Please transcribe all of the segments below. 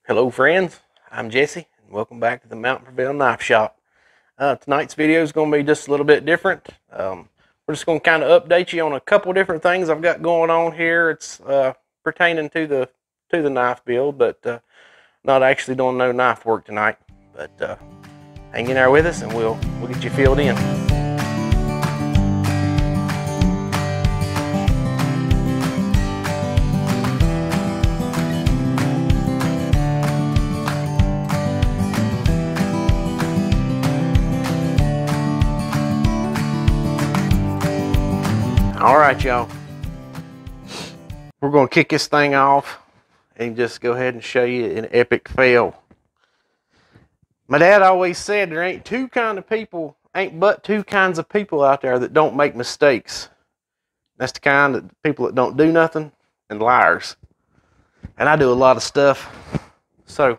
Hello friends, I'm Jesse and welcome back to the MountainPrevail knife shop. Tonight's video is going to be just a little bit different. We're just going to kind of update you on a couple different things I've got going on here. It's pertaining to the knife build, but not actually doing no knife work tonight. But hang in there with us and we'll get you filled in. All right, y'all. We're going to kick this thing off and just go ahead and show you an epic fail. My dad always said there ain't but two kinds of people out there that don't make mistakes. That's the kind of people that don't do nothing and liars. And I do a lot of stuff, so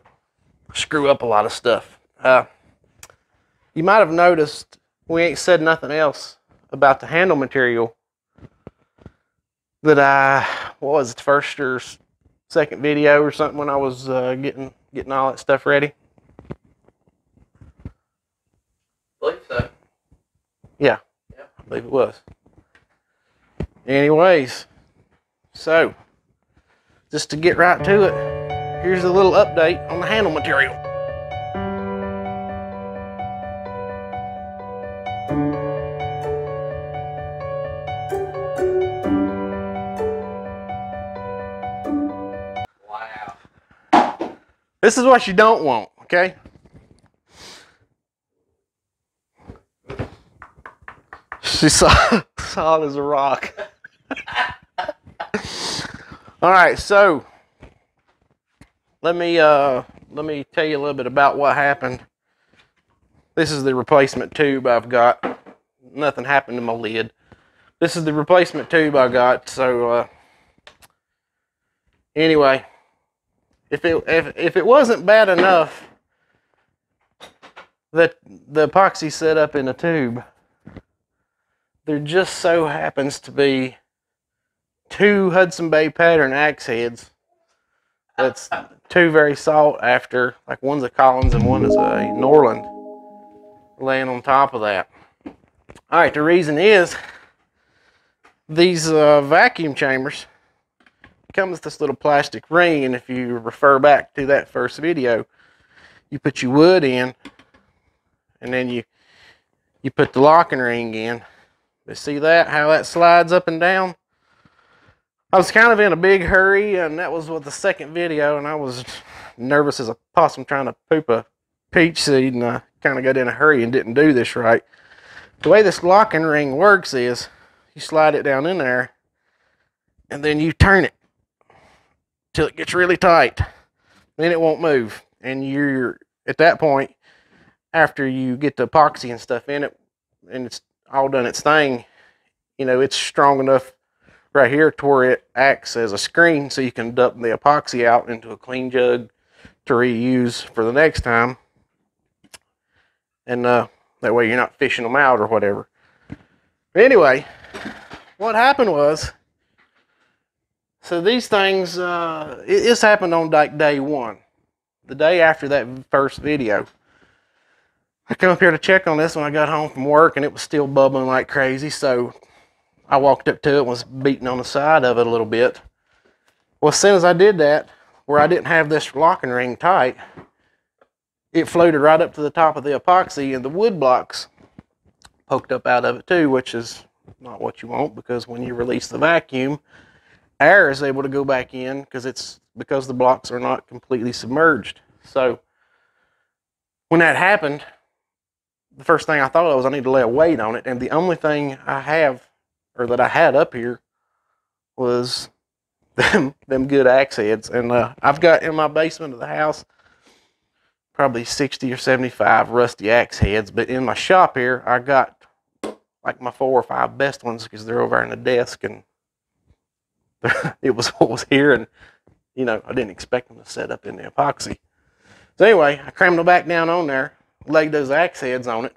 I screw up a lot of stuff. You might have noticed we ain't said nothing else about the handle material that what was it, first or second video or something when I was getting all that stuff ready. I believe so. Yeah, I believe it was. Anyways, so just to get right to it, here's a little update on the handle material. This is what you don't want, okay? She's solid as a rock. All right, so let me tell you a little bit about what happened. This is the replacement tube I've got. Nothing happened to my lid. This is the replacement tube I got. So anyway. If it wasn't bad enough that the epoxy set up in a tube, there just so happens to be two Hudson Bay pattern axe heads. That's two very sought after, like one's a Collins and one is a Norland, laying on top of that. All right, the reason is these vacuum chambers comes with this little plastic ring, and if you refer back to that first video, you put your wood in and then you put the locking ring in. But see that, how that slides up and down? I was kind of in a big hurry, and that was with the second video, and I was nervous as a possum trying to poop a peach seed, and I kind of got in a hurry and didn't do this right. The way this locking ring works is you slide it down in there and then you turn it till it gets really tight. Then it won't move. And you're at that point, after you get the epoxy and stuff in it, and it's all done its thing, you know, it's strong enough right here to where it acts as a screen, so you can dump the epoxy out into a clean jug to reuse for the next time. And that way you're not fishing them out or whatever. But anyway, what happened was, so these things, this happened on like day one, the day after that first video. I come up here to check on this when I got home from work, and it was still bubbling like crazy. So I walked up to it and was beating on the side of it a little bit. Well, as soon as I did that, where I didn't have this locking ring tight, it floated right up to the top of the epoxy, and the wood blocks poked up out of it too, which is not what you want, because when you release the vacuum, air is able to go back in because the blocks are not completely submerged. So when that happened, the first thing I thought was I need to lay a weight on it, and the only thing I have, or that I had up here, was them good axe heads. And I've got in my basement of the house probably 60 or 75 rusty axe heads, but in my shop here I got like my 4 or 5 best ones, because they're over in the desk, and it was what was here, and you know, I didn't expect them to set up in the epoxy. So anyway, I crammed them back down on there, laid those axe heads on it,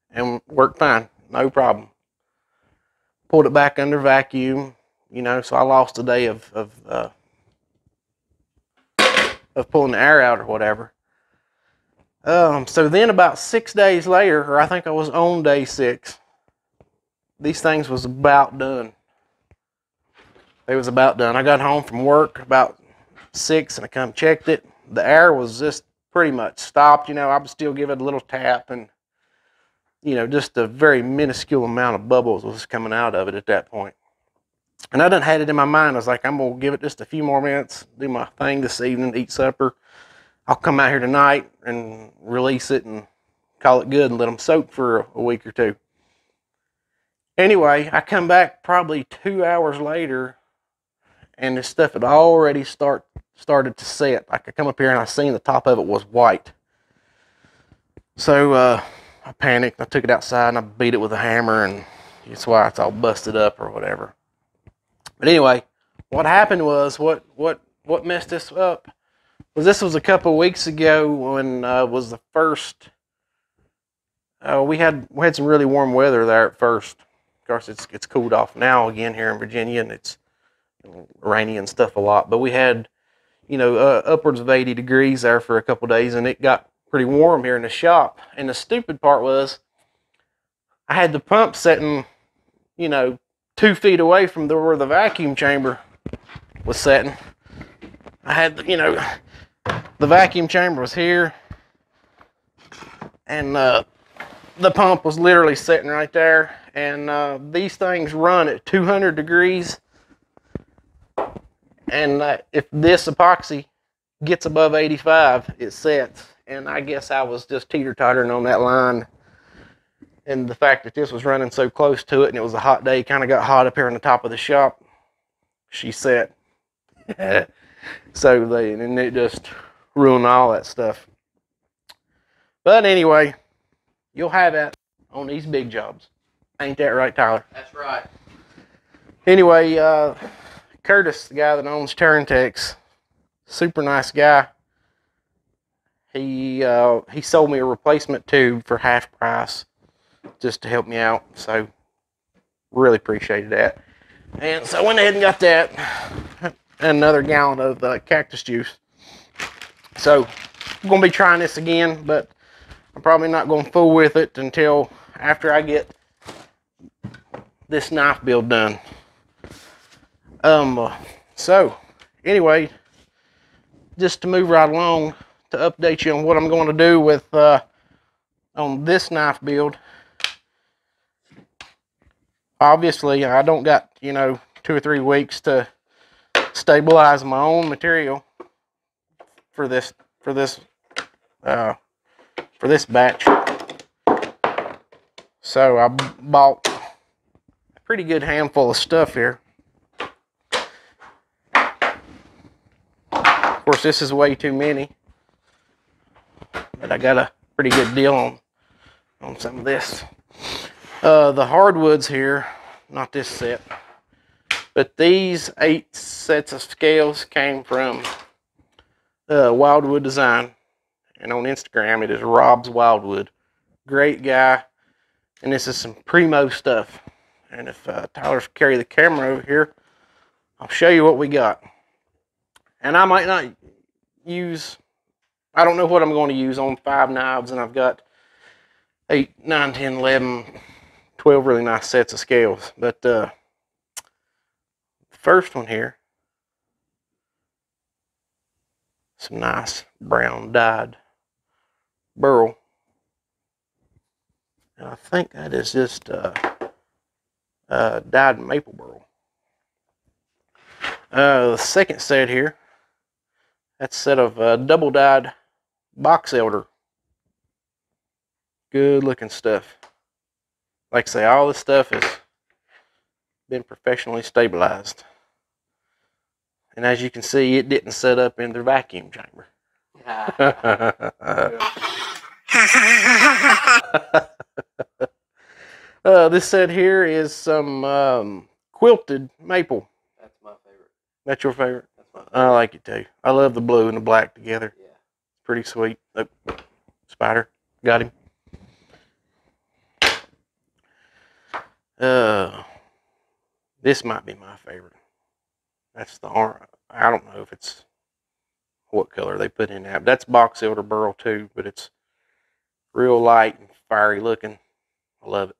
and worked fine, no problem. Pulled it back under vacuum, you know, so I lost a day of pulling the air out or whatever. So then about 6 days later, or I think I was on day 6, these things was about done. They was about done. I got home from work about 6 and I come checked it. The air was just pretty much stopped. You know, I would still give it a little tap, and, you know, just a very minuscule amount of bubbles was coming out of it at that point. And I done had it in my mind. I was like, I'm going to give it just a few more minutes, do my thing this evening, eat supper. I'll come out here tonight and release it and call it good and let them soak for a week or two. Anyway, I come back probably 2 hours later, and this stuff had already started to set. Like, I come up here and I seen the top of it was white. So I panicked. I took it outside and I beat it with a hammer, and that's why it's all busted up or whatever. But anyway, what happened was, what messed this up was, this was a couple of weeks ago when was the first. We had some really warm weather there at first. Of course, it's cooled off now again here in Virginia, and it's rainy and stuff a lot. But we had, you know, upwards of 80 degrees there for a couple of days, and it got pretty warm here in the shop. And the stupid part was, I had the pump setting, you know, 2 feet away from where the vacuum chamber was setting. I had, you know, the vacuum chamber was here, and the pump was literally sitting right there. And these things run at 200 degrees. And if this epoxy gets above 85, it sets. And I guess I was just teeter-tottering on that line. And the fact that this was running so close to it, and it was a hot day, kind of got hot up here on the top of the shop, she set. And it just ruined all that stuff. But anyway, you'll have that on these big jobs. Ain't that right, Tyler? That's right. Anyway, Curtis, the guy that owns Turntex, super nice guy. He sold me a replacement tube for half price just to help me out. So really appreciated that. And so I went ahead and got that, another gallon of cactus juice. So I'm going to be trying this again, but I'm probably not going to fool with it until after I get this knife build done. So anyway, just to move right along, to update you on what I'm going to do with on this knife build. Obviously, I don't got, you know, 2 or 3 weeks to stabilize my own material for this batch. So I bought a pretty good handful of stuff here. Of course, this is way too many, but I got a pretty good deal on some of this. The hardwoods here, not this set, but these 8 sets of scales came from Wildwood Design, and on Instagram it is Rob's Wildwood. Great guy, and this is some primo stuff. And if Tyler's carry the camera over here, I'll show you what we got. And I might not use, I don't know what I'm going to use on 5 knives, and I've got 8, 9, 10, 11, 12 really nice sets of scales. But the first one here, some nice brown dyed burl. And I think that is just dyed maple burl. The second set here, that's a set of double dyed box elder. Good looking stuff. Like I say, all this stuff has been professionally stabilized. And as you can see, it didn't set up in the vacuum chamber. This set here is some quilted maple. That's my favorite. That's your favorite? That's my favorite. I like it too. I love the blue and the black together. Yeah. It's pretty sweet. Oh, spider. Got him. This might be my favorite. That's the orange. I don't know if it's what color they put in that. That's box elder burl too, but it's real light and fiery looking. I love it.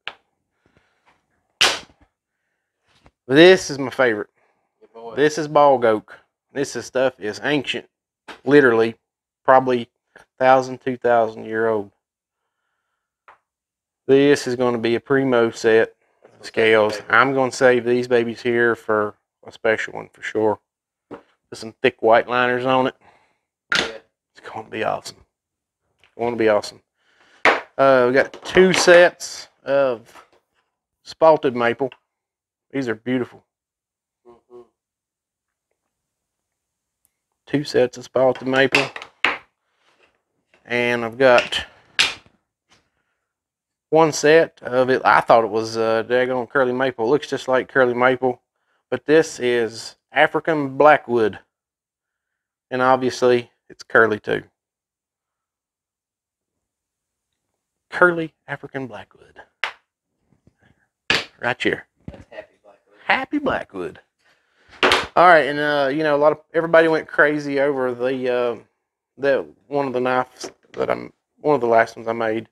This is my favorite. This is bog oak. This stuff is ancient, literally, probably 1,000, 2,000 year old. This is going to be a primo set of scales. I'm going to save these babies here for a special one for sure. With some thick white liners on it. It's going to be awesome. It's going to be awesome. We got 2 sets of spalted maple. These are beautiful. 2 sets of spalted maple. And I've got 1 set of it. I thought it was daggone curly maple. It looks just like curly maple. But this is African blackwood. And obviously, it's curly too. Curly African blackwood. Right here. That's happy blackwood. Happy blackwood. All right, and you know, everybody went crazy over the one of the knives that one of the last ones I made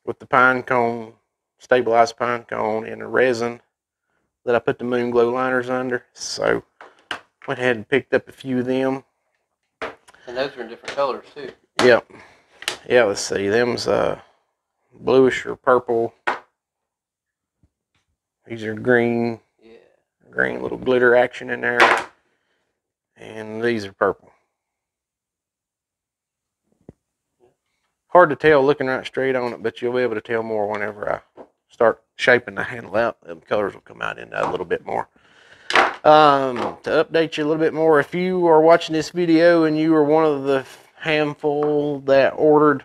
with the pine cone, stabilized pine cone and a resin that I put the moon glow liners under. So went ahead and picked up a few of them. And those are in different colors too. Yep. Yeah, let's see. Them's bluish or purple. These are green. Yeah. Green little glitter action in there. And these are purple. Hard to tell looking right straight on it, but you'll be able to tell more whenever I start shaping the handle out. The colors will come out in that a little bit more. To update you a little bit more, if you are watching this video and you are one of the handful that ordered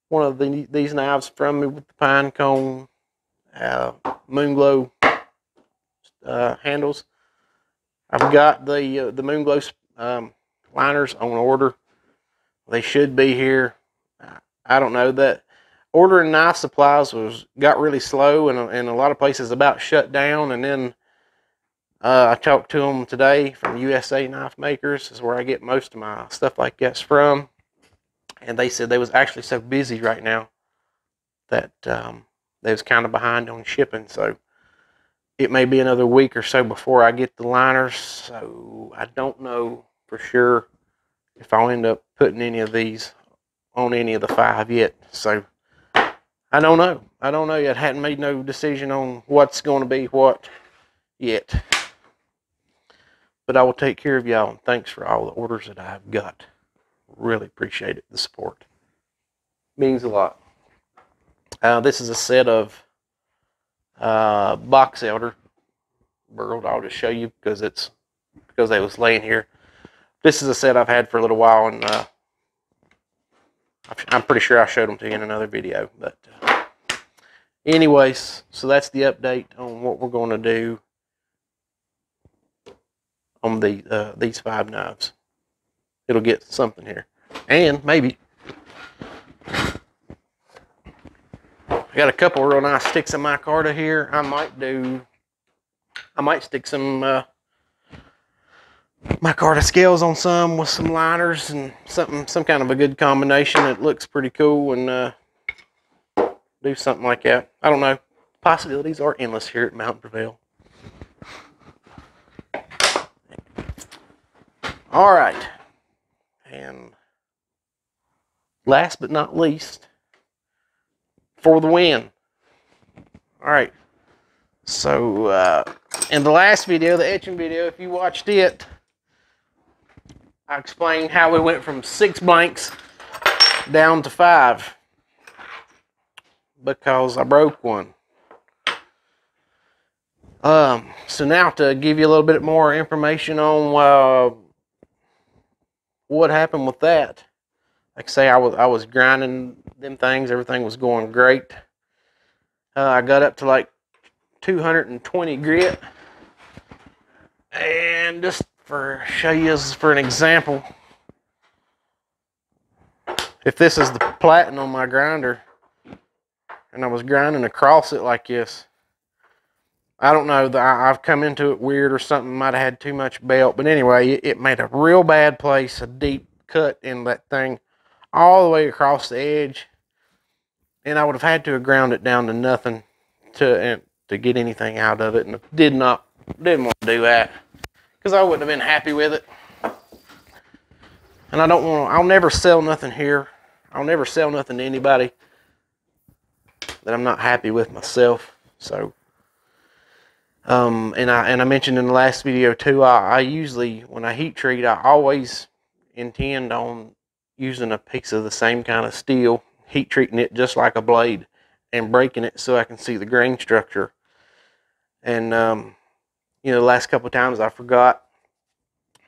one of these knives from me with the pine cone moon glow handles, I've got the moon glow liners on order. They should be here. I don't know, that ordering knife supplies got really slow, and a lot of places about shut down. And then I talked to them today from USA Knife Makers, is where I get most of my stuff like that's from. And they said they was actually so busy right now that they was kind of behind on shipping. So it may be another week or so before I get the liners. So I don't know for sure if I'll end up putting any of these on any of the 5 yet. So I don't know. I don't know yet. Hadn't made no decision on what's going to be what yet. But I will take care of y'all, and thanks for all the orders that I've got. Really appreciate it, the support. Means a lot. This is a set of box elder burled. I'll just show you because they was laying here. This is a set I've had for a little while, and I'm pretty sure I showed them to you in another video. But anyways, so that's the update on what we're going to do on these 5 knives. It'll get something here, and maybe I got a couple real nice sticks of micarta here. I might stick some micarta scales on some with some liners and some kind of a good combination that looks pretty cool, and do something like that. I don't know. Possibilities are endless here at MountainPrevail. All right, and last but not least, for the win. All right, so in the last video, the etching video, if you watched it, I explained how we went from 6 blanks down to 5 because I broke one. So now to give you a little bit more information on what happened with that. Like I say, I was grinding them things. Everything was going great. I got up to like 220 grit. And just show you as for an example, if this is the platen on my grinder and I was grinding across it like this, I don't know, I've come into it weird or something, might have had too much belt, but anyway, it made a real bad place, a deep cut in that thing all the way across the edge, and I would have had to have ground it down to nothing to get anything out of it, and didn't want to do that because I wouldn't have been happy with it. And I don't want to. I'll never sell nothing here. I'll never sell nothing to anybody that I'm not happy with myself. So, and I mentioned in the last video too, I usually, when I heat treat, I always intend on using a piece of the same kind of steel, heat treating it just like a blade, and breaking it so I can see the grain structure. And, you know, the last couple of times I forgot.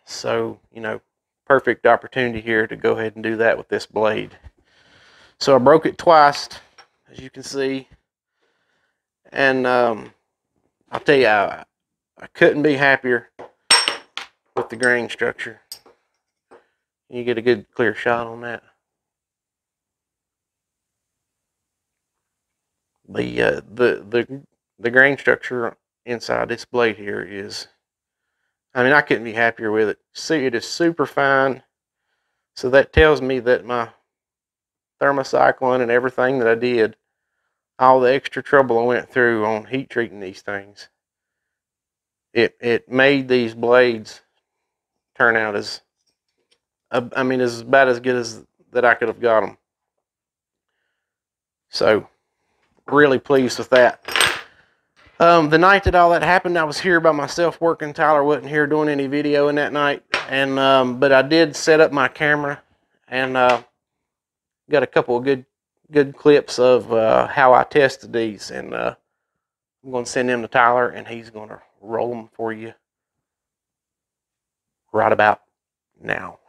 So, you know, perfect opportunity here to go ahead and do that with this blade. So I broke it twice, as you can see. And I'll tell you, I couldn't be happier with the grain structure. You get a good clear shot on that. The grain structure inside this blade here is, I mean, I couldn't be happier with it. See, it is super fine. So that tells me that my thermocycling and everything that I did, all the extra trouble I went through on heat treating these things, it made these blades turn out as, I mean, as about as good as that I could have got them. So, really pleased with that. The night that all that happened, I was here by myself working. Tyler wasn't here doing any videoing that night, and but I did set up my camera and got a couple of good clips of how I tested these, and I'm going to send them to Tyler, and he's going to roll them for you right about now.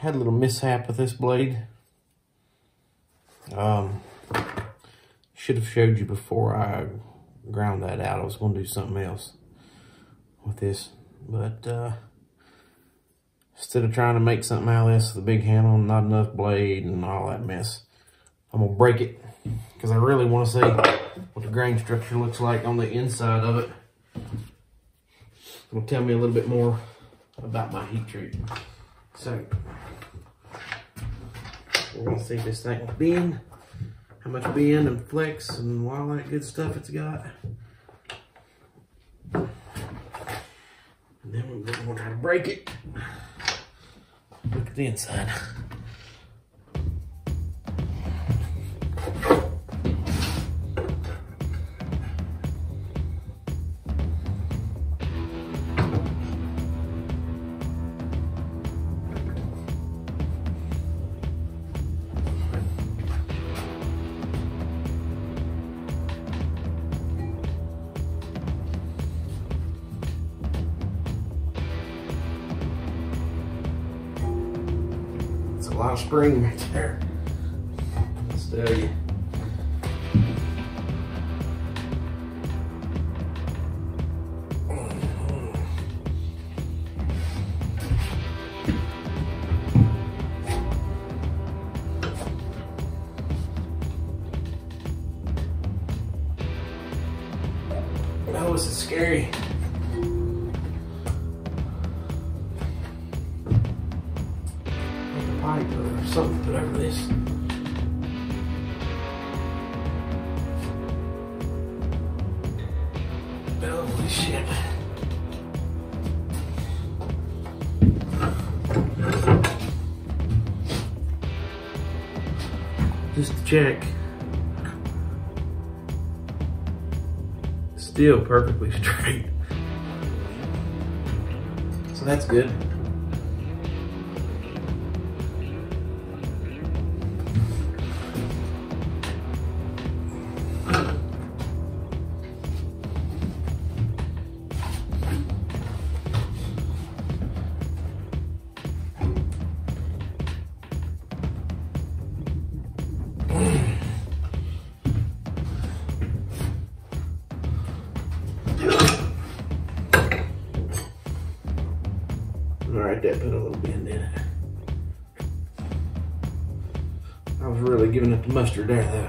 Had a little mishap with this blade. Should have showed you before I ground that out. I was going to do something else with this, but instead of trying to make something out of this, the big handle, not enough blade, and all that mess, I'm gonna break it because I really want to see what the grain structure looks like on the inside of it. It's gonna tell me a little bit more about my heat treat. So we're gonna see if this thing will bend, how much bend and flex and all that good stuff it's got. And then we're gonna try to break it. Look at the inside. A lot of spring right there. Let's tell you. Oh, this is scary. Pipe or something put over this. Holy shit. Just to check. Still perfectly straight. So that's good. Alright, that put a little bend in it. I was really giving it the mustard there though.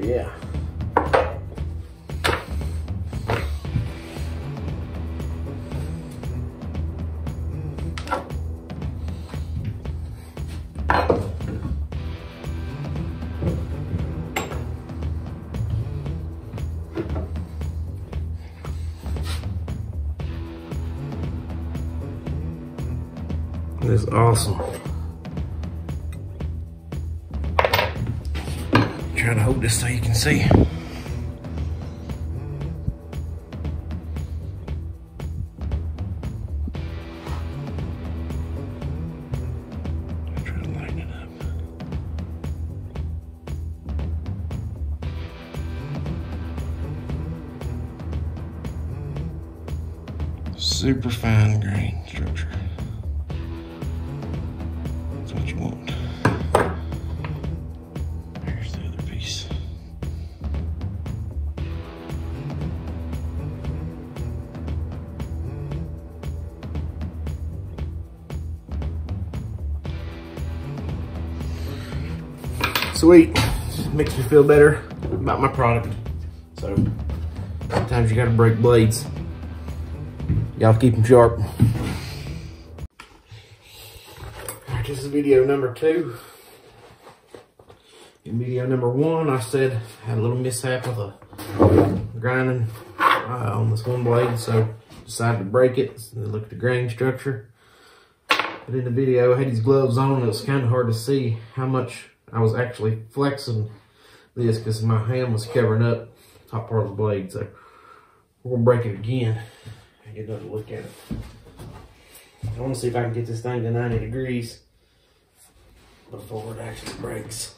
Yeah. This is awesome. Trying to hold this so you can see. Try to line it up. Super fine grain structure. That's what you want. There's the other piece. Sweet. Makes me feel better about my product. So sometimes you gotta break blades. Y'all keep them sharp. Alright, this is video number 2. In video number 1, I said I had a little mishap with a grinding on this one blade, so decided to break it. Look at the grain structure. But in the video, I had these gloves on, and it was kind of hard to see how much I was actually flexing this because my hand was covering up the top part of the blade. So we're gonna break it again and get another look at it. I want to see if I can get this thing to 90 degrees before it actually breaks.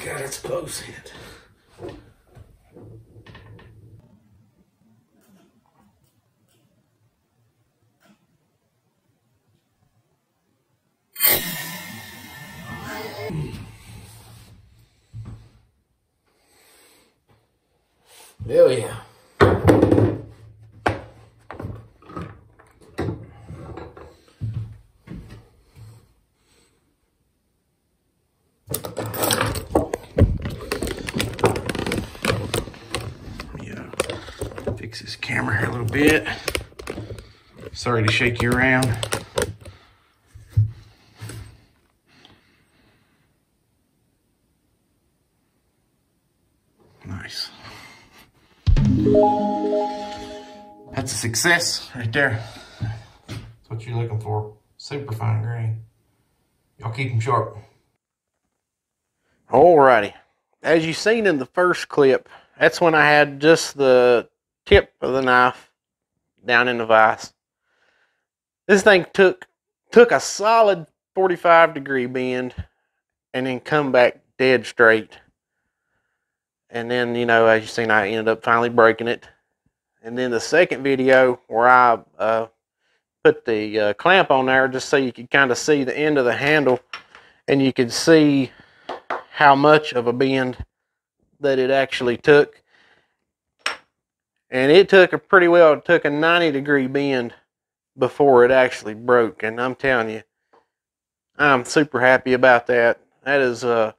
God, it's close hit. Hell yeah. Fix this camera here a little bit. Sorry to shake you around. Nice. That's a success right there. That's what you're looking for. Super fine grain. Y'all keep them sharp. Alrighty. As you seen in the first clip, that's when I had just the tip of the knife down in the vise. This thing took a solid 45-degree bend and then come back dead straight. And then, you know, as you seen, I ended up finally breaking it. And then the second video where I put the clamp on there just so you could kind of see the end of the handle and you could see how much of a bend that it actually took. And it took a 90-degree bend before it actually broke. And I'm telling you, I'm super happy about that. That is a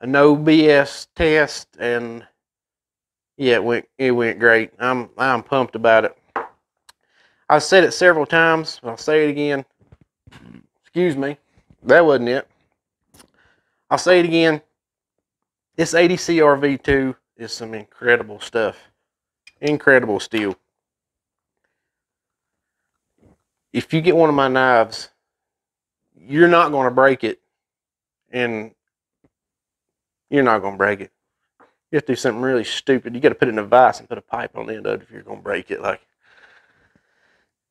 no BS test, and yeah, it went great. I'm pumped about it. I've said it several times, but I'll say it again. Excuse me, that wasn't it. I'll say it again. This 80 CRV2 is some incredible stuff. Incredible steel. If you get one of my knives, you're not going to break it, and you're not going to break it. You have to do something really stupid. You got to put it in a vise and put a pipe on the end of it if you're gonna break it. Like,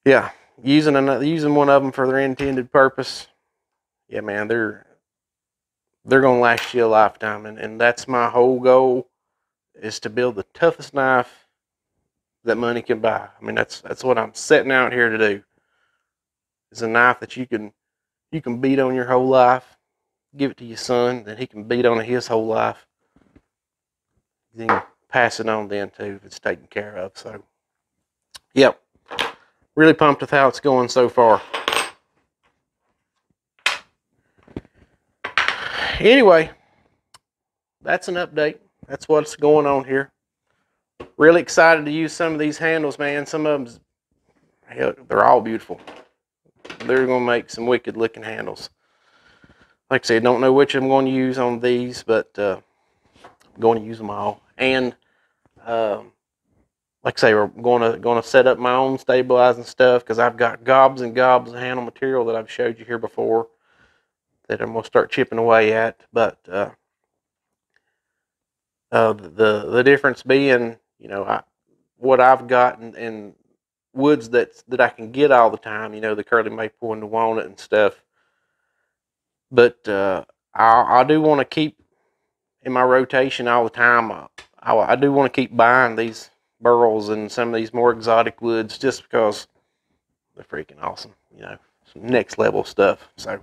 yeah, using one of them for their intended purpose. Yeah, man, they're gonna last you a lifetime, and that's my whole goal, is to build the toughest knife that money can buy. I mean, that's what I'm setting out here to do. Is a knife that you can beat on your whole life. Give it to your son, then he can beat on it his whole life. Then pass it on then too if it's taken care of. So, yep, really pumped with how it's going so far. Anyway, that's an update. That's what's going on here. Really excited to use some of these handles, man. Some of them, hell, they're all beautiful. They're going to make some wicked looking handles. Like I said, don't know which I'm going to use on these, but I'm going to use them all. And like I say, we're going to set up my own stabilizing stuff, because I've got gobs and gobs of handle material that I've showed you here before that I'm going to start chipping away at. But the difference being, you know, what I've got in woods that I can get all the time, you know, the curly maple and the walnut and stuff. But I do want to keep in my rotation all the time. I do want to keep buying these burls and some of these more exotic woods, just because they're freaking awesome, you know, some next level stuff. So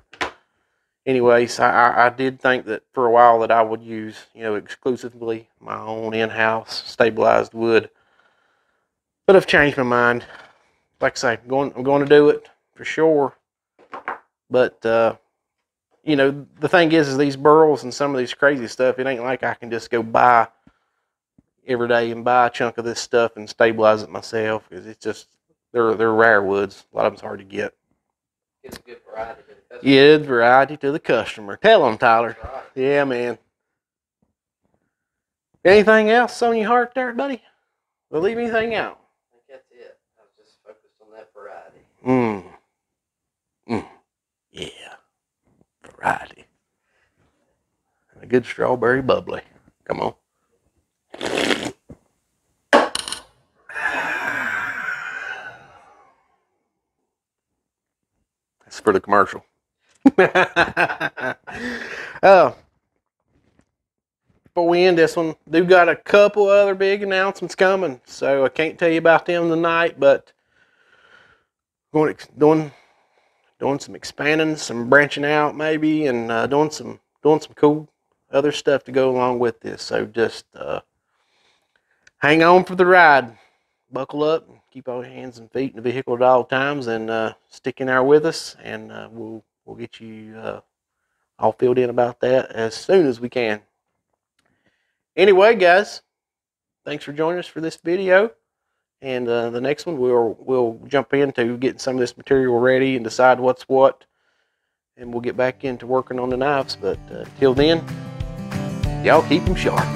anyways, I did think that for a while that I would use, you know, exclusively my own in-house stabilized wood, but I've changed my mind. Like I say, I'm going to do it for sure. But you know, the thing is these burls and some of these crazy stuff, it ain't like I can just go buy every day and buy a chunk of this stuff and stabilize it myself, because it's just, they're rare woods. A lot of them's hard to get. It's a good variety to the customer. Yeah, variety to the customer. Tell them, Tyler. Right. Yeah, man. Anything else on your heart there, buddy? We'll leave anything out. I think that's it. I was just focused on that variety. Yeah. Variety. And a good strawberry bubbly. Come on. That's for the commercial. Before we end this one, do got a couple other big announcements coming, so I can't tell you about them tonight, but doing some expanding, some branching out maybe, and doing some cool other stuff to go along with this. So just hang on for the ride, buckle up, and keep all your hands and feet in the vehicle at all times, and stick in there with us, and we'll get you all filled in about that as soon as we can. Anyway, guys, thanks for joining us for this video. And the next one, we'll jump into getting some of this material ready and decide what's what. And we'll get back into working on the knives. But till then, y'all keep them sharp.